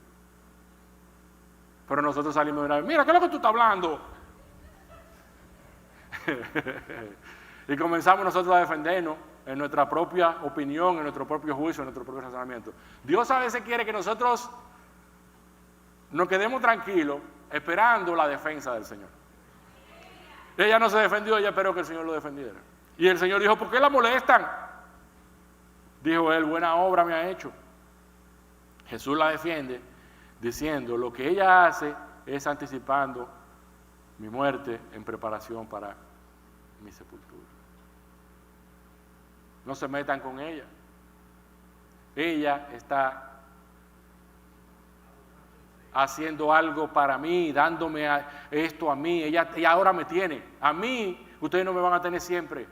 S1: Pero nosotros salimos de una vez, mira, ¿qué es lo que tú estás hablando? Y comenzamos nosotros a defendernos en nuestra propia opinión, en nuestro propio juicio, en nuestro propio razonamiento. Dios a veces quiere que nosotros nos quedemos tranquilos esperando la defensa del Señor. Ella no se defendió, ella esperó que el Señor lo defendiera. Y el Señor dijo, ¿por qué la molestan? Dijo él, buena obra me ha hecho. Jesús la defiende diciendo, lo que ella hace es anticipando mi muerte en preparación para mi sepultura. No se metan con ella. Ella está haciendo algo para mí, dándome esto a mí. Ella ahora me tiene. A mí, ustedes no me van a tener siempre.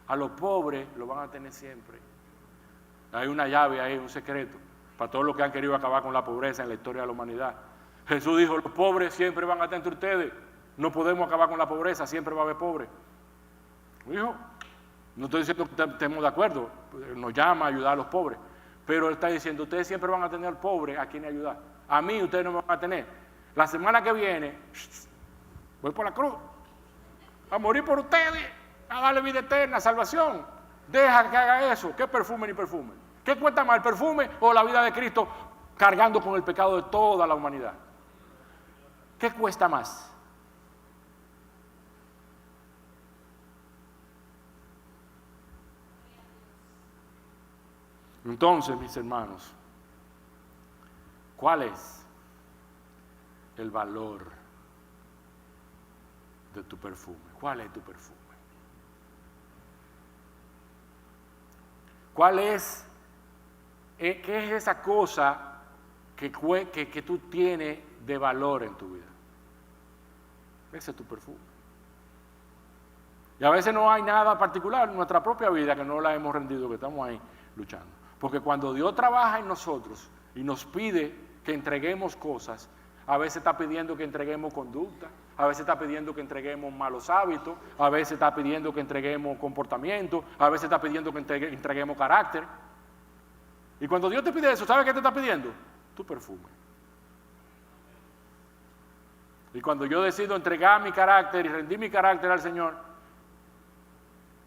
S1: A los pobres lo van a tener siempre. Hay una llave ahí, un secreto, para todos los que han querido acabar con la pobreza en la historia de la humanidad. Jesús dijo, los pobres siempre van a estar entre ustedes. No podemos acabar con la pobreza, siempre va a haber pobres. Dijo, no estoy diciendo que estemos de acuerdo, nos llama a ayudar a los pobres, pero él está diciendo, ustedes siempre van a tener pobres a quien ayudar. A mí ustedes no me van a tener. La semana que viene, voy por la cruz, a morir por ustedes, a darle vida eterna, salvación. Deja que haga eso. ¿Qué perfume ni perfume? ¿Qué cuesta más, el perfume o la vida de Cristo cargando con el pecado de toda la humanidad? ¿Qué cuesta más? Entonces, mis hermanos, ¿cuál es el valor de tu perfume? ¿Cuál es tu perfume? ¿Cuál es ¿Qué es esa cosa que tú tienes de valor en tu vida? Ese es tu perfume. Y a veces no hay nada particular en nuestra propia vida que no la hemos rendido, que estamos ahí luchando. Porque cuando Dios trabaja en nosotros y nos pide que entreguemos cosas, a veces está pidiendo que entreguemos conducta, a veces está pidiendo que entreguemos malos hábitos, a veces está pidiendo que entreguemos comportamiento, a veces está pidiendo que entreguemos carácter. Y cuando Dios te pide eso, ¿sabes qué te está pidiendo? Tu perfume. Y cuando yo decido entregar mi carácter y rendir mi carácter al Señor,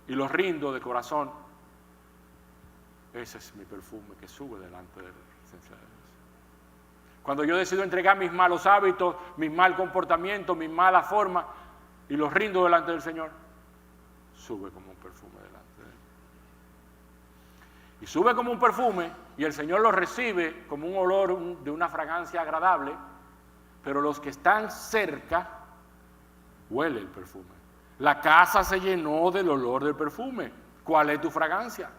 S1: y lo rindo de corazón, ese es mi perfume que sube delante de la presencia de Dios. Cuando yo decido entregar mis malos hábitos, mis mal comportamientos, mis malas formas, y los rindo delante del Señor, sube como un perfume delante de Él. Y sube como un perfume, y el Señor lo recibe como un olor de una fragancia agradable, pero los que están cerca, huele el perfume. La casa se llenó del olor del perfume. ¿Cuál es tu fragancia?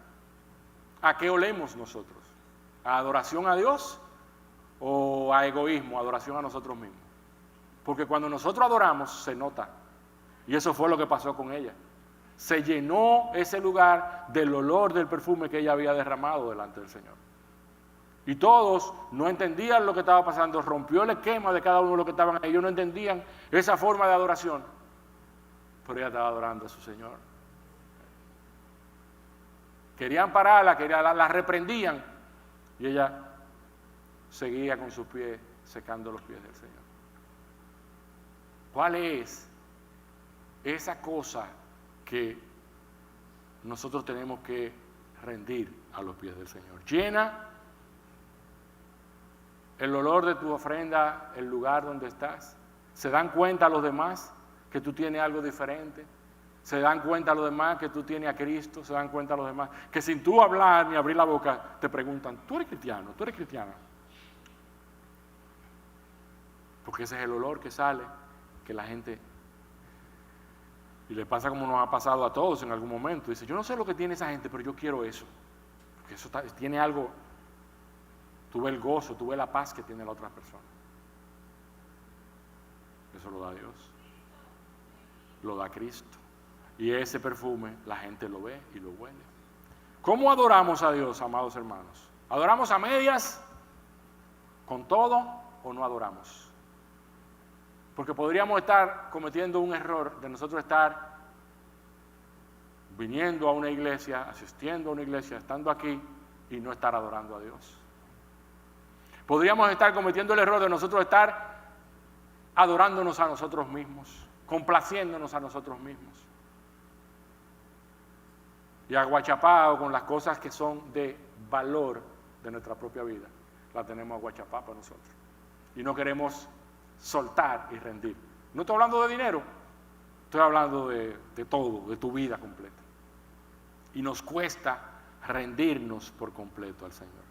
S1: ¿A qué olemos nosotros? ¿A adoración a Dios o a egoísmo, adoración a nosotros mismos? Porque cuando nosotros adoramos se nota. Y eso fue lo que pasó con ella. Se llenó ese lugar del olor del perfume que ella había derramado delante del Señor. Y todos no entendían lo que estaba pasando, rompió el esquema de cada uno de los que estaban ahí, ellos no entendían esa forma de adoración, pero ella estaba adorando a su Señor. Querían pararla, la reprendían, y ella seguía con sus pies secando los pies del Señor. ¿Cuál es esa cosa que nosotros tenemos que rendir a los pies del Señor? Llena el olor de tu ofrenda el lugar donde estás. ¿Se dan cuenta los demás que tú tienes algo diferente? ¿Se dan cuenta los demás que tú tienes a Cristo? ¿Se dan cuenta los demás que sin tú hablar ni abrir la boca te preguntan, ¿tú eres cristiano? ¿Tú eres cristiana? Porque ese es el olor que sale, que la gente, y le pasa como nos ha pasado a todos en algún momento, dice, yo no sé lo que tiene esa gente, pero yo quiero eso, porque eso tiene algo. Tú ves el gozo, tú ves la paz que tiene la otra persona. Eso lo da Dios, lo da Cristo. Y ese perfume la gente lo ve y lo huele. ¿Cómo adoramos a Dios, amados hermanos? ¿Adoramos a medias, con todo, o no adoramos? Porque podríamos estar cometiendo un error de nosotros estar viniendo a una iglesia, asistiendo a una iglesia, estando aquí y no estar adorando a Dios. Podríamos estar cometiendo el error de nosotros estar adorándonos a nosotros mismos, complaciéndonos a nosotros mismos. Y aguachapado con las cosas que son de valor de nuestra propia vida. La tenemos aguachapá para nosotros. Y no queremos soltar y rendir. No estoy hablando de dinero, estoy hablando de todo, de tu vida completa. Y nos cuesta rendirnos por completo al Señor.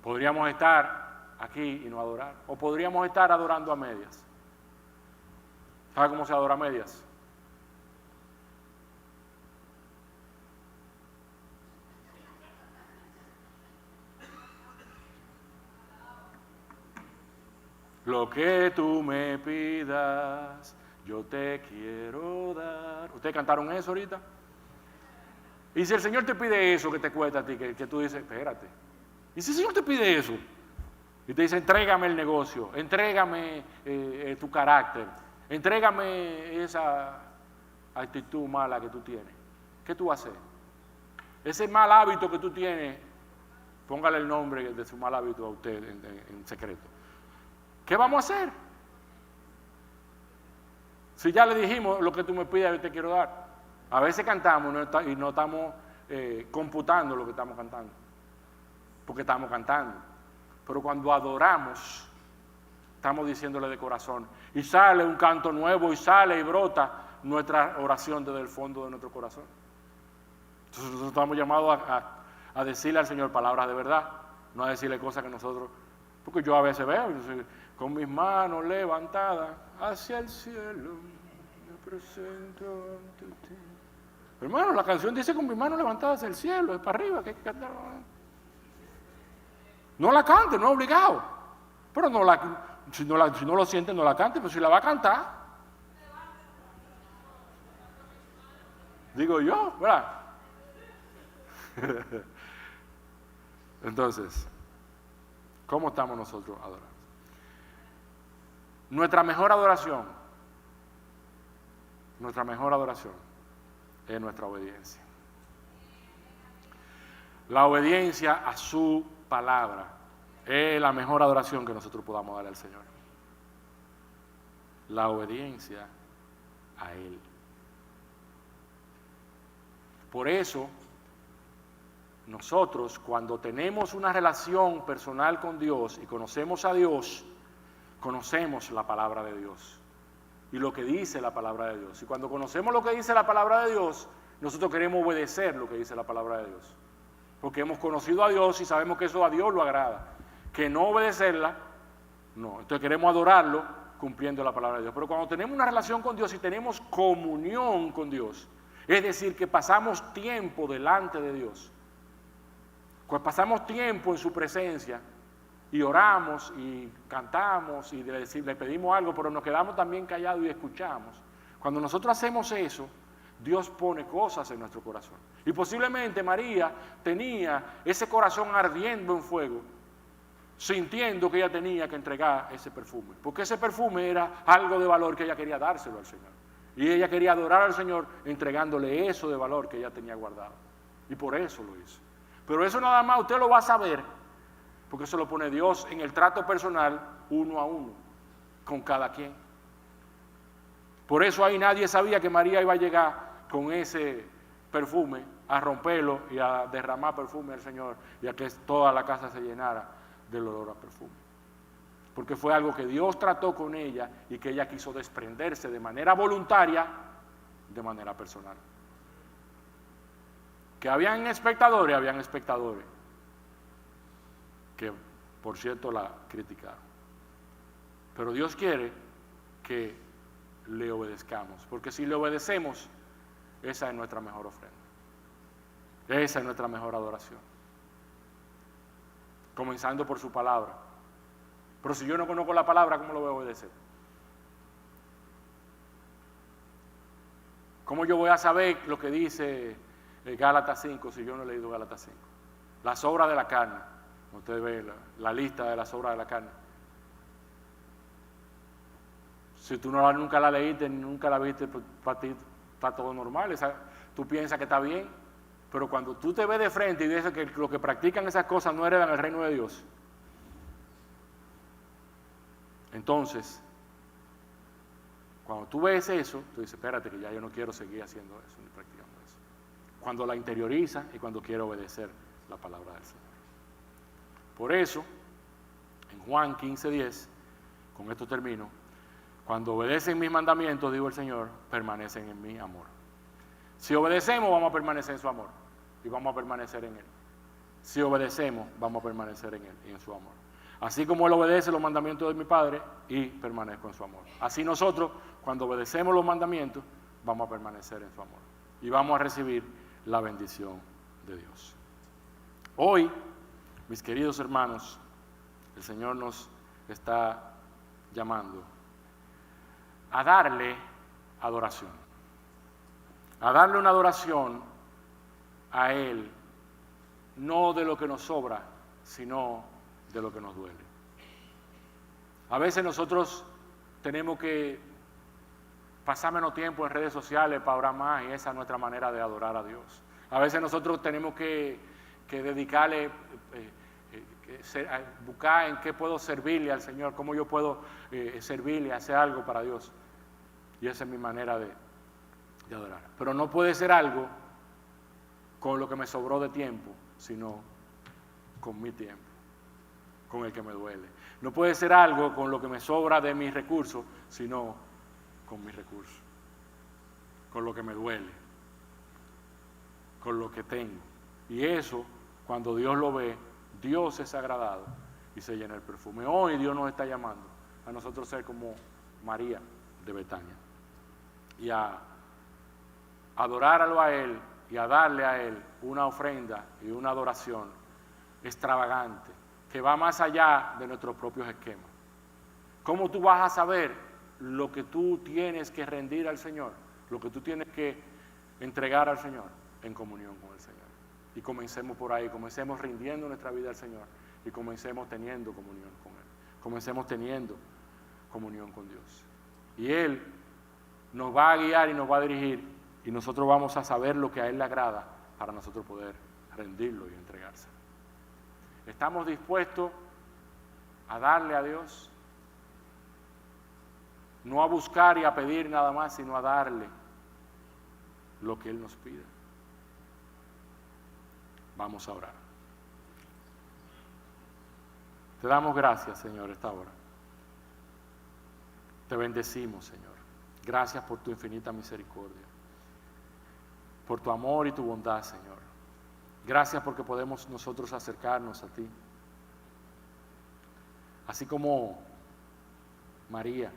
S1: Podríamos estar aquí y no adorar, o podríamos estar adorando a medias. ¿Sabe cómo se adora a medias? Lo que tú me pidas, yo te quiero dar. ¿Ustedes cantaron eso ahorita? Y si el Señor te pide eso que te cuesta a ti, que tú dices, espérate. Y si el Señor te pide eso, y te dice, entrégame el negocio, entrégame tu carácter, entrégame esa actitud mala que tú tienes, ¿qué tú vas a hacer? Ese mal hábito que tú tienes, póngale el nombre de su mal hábito a usted en secreto. ¿Qué vamos a hacer? Si ya le dijimos lo que tú me pides, yo te quiero dar. A veces cantamos y no estamos computando lo que estamos cantando, porque estamos cantando. Pero cuando adoramos, estamos diciéndole de corazón. Y sale un canto nuevo y sale y brota nuestra oración desde el fondo de nuestro corazón. Entonces nosotros estamos llamados a decirle al Señor palabras de verdad, no a decirle cosas que nosotros... Porque yo a veces veo, con mis manos levantadas hacia el cielo, me presento ante ti. Hermano, la canción dice con mis manos levantadas hacia el cielo, es para arriba, que hay que cantar. No la cante, no es obligado. Pero si no lo siente, no la cante, pero si la va a cantar, digo yo, ¿verdad? Entonces, ¿cómo estamos nosotros adorando? Nuestra mejor adoración es nuestra obediencia. La obediencia a su palabra es la mejor adoración que nosotros podamos darle al Señor. La obediencia a Él. Por eso, nosotros cuando tenemos una relación personal con Dios y conocemos a Dios, conocemos la palabra de Dios y lo que dice la palabra de Dios. Y cuando conocemos lo que dice la palabra de Dios, nosotros queremos obedecer lo que dice la palabra de Dios. Porque hemos conocido a Dios y sabemos que eso a Dios lo agrada. Que no obedecerla, no. Entonces queremos adorarlo cumpliendo la palabra de Dios. Pero cuando tenemos una relación con Dios y tenemos comunión con Dios, es decir, que pasamos tiempo delante de Dios, pues pasamos tiempo en su presencia y oramos y cantamos y le pedimos algo, pero nos quedamos también callados y escuchamos. Cuando nosotros hacemos eso, Dios pone cosas en nuestro corazón. Y posiblemente María tenía ese corazón ardiendo en fuego, sintiendo que ella tenía que entregar ese perfume, porque ese perfume era algo de valor que ella quería dárselo al Señor. Y ella quería adorar al Señor entregándole eso de valor que ella tenía guardado. Y por eso lo hizo. Pero eso nada más usted lo va a saber, porque eso lo pone Dios en el trato personal uno a uno, con cada quien. Por eso ahí nadie sabía que María iba a llegar con ese perfume a romperlo y a derramar perfume al Señor y a que toda la casa se llenara del olor a perfume. Porque fue algo que Dios trató con ella y que ella quiso desprenderse de manera voluntaria, de manera personal. Que habían espectadores que por cierto la criticaron. Pero Dios quiere que le obedezcamos, porque si le obedecemos, esa es nuestra mejor ofrenda. Esa es nuestra mejor adoración. Comenzando por su palabra. Pero si yo no conozco la palabra, ¿cómo lo voy a obedecer? ¿Cómo yo voy a saber lo que dice Gálatas 5 si yo no he leído Gálatas 5? Las obras de la carne. Usted ve la lista de las obras de la carne. Si tú nunca la leíste, nunca la viste, pues para ti está todo normal. Tú piensas que está bien, pero cuando tú te ves de frente y dices que los que practican esas cosas no heredan el reino de Dios, entonces, cuando tú ves eso, tú dices, espérate que ya yo no quiero seguir haciendo eso, ni practicando eso. Cuando la interioriza y cuando quiere obedecer la palabra del Señor. Por eso, en Juan 15:10, con esto termino, cuando obedecen mis mandamientos, digo el Señor, permanecen en mi amor. Si obedecemos, vamos a permanecer en su amor y vamos a permanecer en Él. Si obedecemos, vamos a permanecer en Él y en su amor. Así como Él obedece los mandamientos de mi Padre y permanezco en su amor. Así nosotros, cuando obedecemos los mandamientos, vamos a permanecer en su amor. Y vamos a recibir la bendición de Dios. Hoy, mis queridos hermanos, el Señor nos está llamando a darle adoración. A darle una adoración a Él, no de lo que nos sobra, sino de lo que nos duele. A veces nosotros tenemos que pasar menos tiempo en redes sociales para orar más, y esa es nuestra manera de adorar a Dios. A veces nosotros tenemos que dedicarle, buscar en qué puedo servirle al Señor, cómo yo puedo servirle, hacer algo para Dios. Y esa es mi manera de adorar. Pero no puede ser algo con lo que me sobró de tiempo, sino con mi tiempo, con el que me duele. No puede ser algo con lo que me sobra de mis recursos, sino con mis recursos, con lo que me duele, con lo que tengo. Y eso, cuando Dios lo ve, Dios es agradado y se llena el perfume. Hoy Dios nos está llamando a nosotros ser como María de Betania y a adorarlo a Él y a darle a Él una ofrenda y una adoración extravagante que va más allá de nuestros propios esquemas. ¿Cómo tú vas a saber lo que tú tienes que rendir al Señor? Lo que tú tienes que entregar al Señor en comunión con el Señor. Y comencemos por ahí, comencemos rindiendo nuestra vida al Señor y comencemos teniendo comunión con Él. Comencemos teniendo comunión con Dios. Y Él nos va a guiar y nos va a dirigir y nosotros vamos a saber lo que a Él le agrada para nosotros poder rendirlo y entregárselo. ¿Estamos dispuestos a darle a Dios? No a buscar y a pedir nada más, sino a darle lo que Él nos pida. Vamos a orar. Te damos gracias, Señor, esta hora. Te bendecimos, Señor. Gracias por tu infinita misericordia, por tu amor y tu bondad, Señor. Gracias porque podemos nosotros acercarnos a ti. Así como María,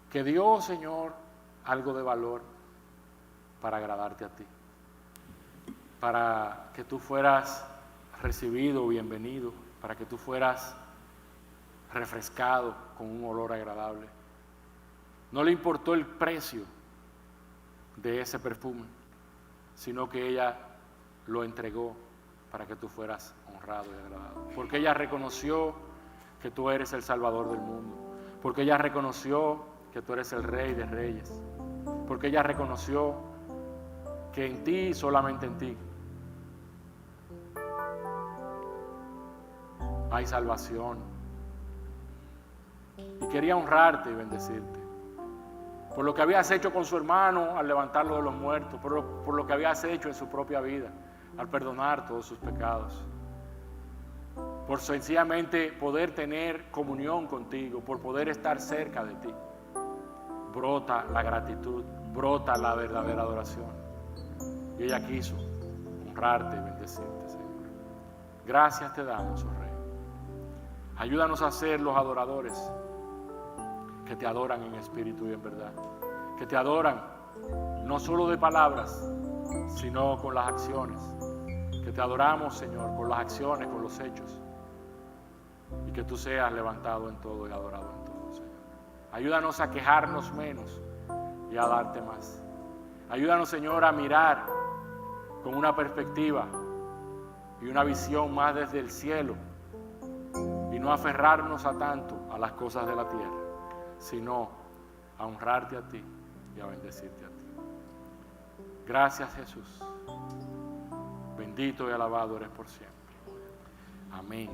S1: que dio, Señor, algo de valor para agradarte a ti, para que tú fueras recibido, bienvenido, para que tú fueras refrescado con un olor agradable. No le importó el precio de ese perfume, sino que ella lo entregó para que tú fueras honrado y agradado. Porque ella reconoció que tú eres el Salvador del mundo. Porque ella reconoció que tú eres el Rey de Reyes. Porque ella reconoció que en ti, solamente en ti, hay salvación. Y quería honrarte y bendecirte por lo que habías hecho con su hermano al levantarlo de los muertos, por lo que habías hecho en su propia vida, al perdonar todos sus pecados, por sencillamente poder tener comunión contigo, por poder estar cerca de ti. Brota la gratitud, brota la verdadera adoración. Y ella quiso honrarte y bendecirte, Señor. Gracias te damos, oh Rey. Ayúdanos a ser los adoradores que te adoran en espíritu y en verdad, que te adoran no solo de palabras, sino con las acciones, que te adoramos, Señor, con las acciones, con los hechos, y que tú seas levantado en todo y adorado en todo, Señor. Ayúdanos a quejarnos menos y a darte más. Ayúdanos, Señor, a mirar con una perspectiva y una visión más desde el cielo y no aferrarnos a tanto a las cosas de la tierra, sino a honrarte a ti y a bendecirte a ti. Gracias, Jesús. Bendito y alabado eres por siempre. Amén.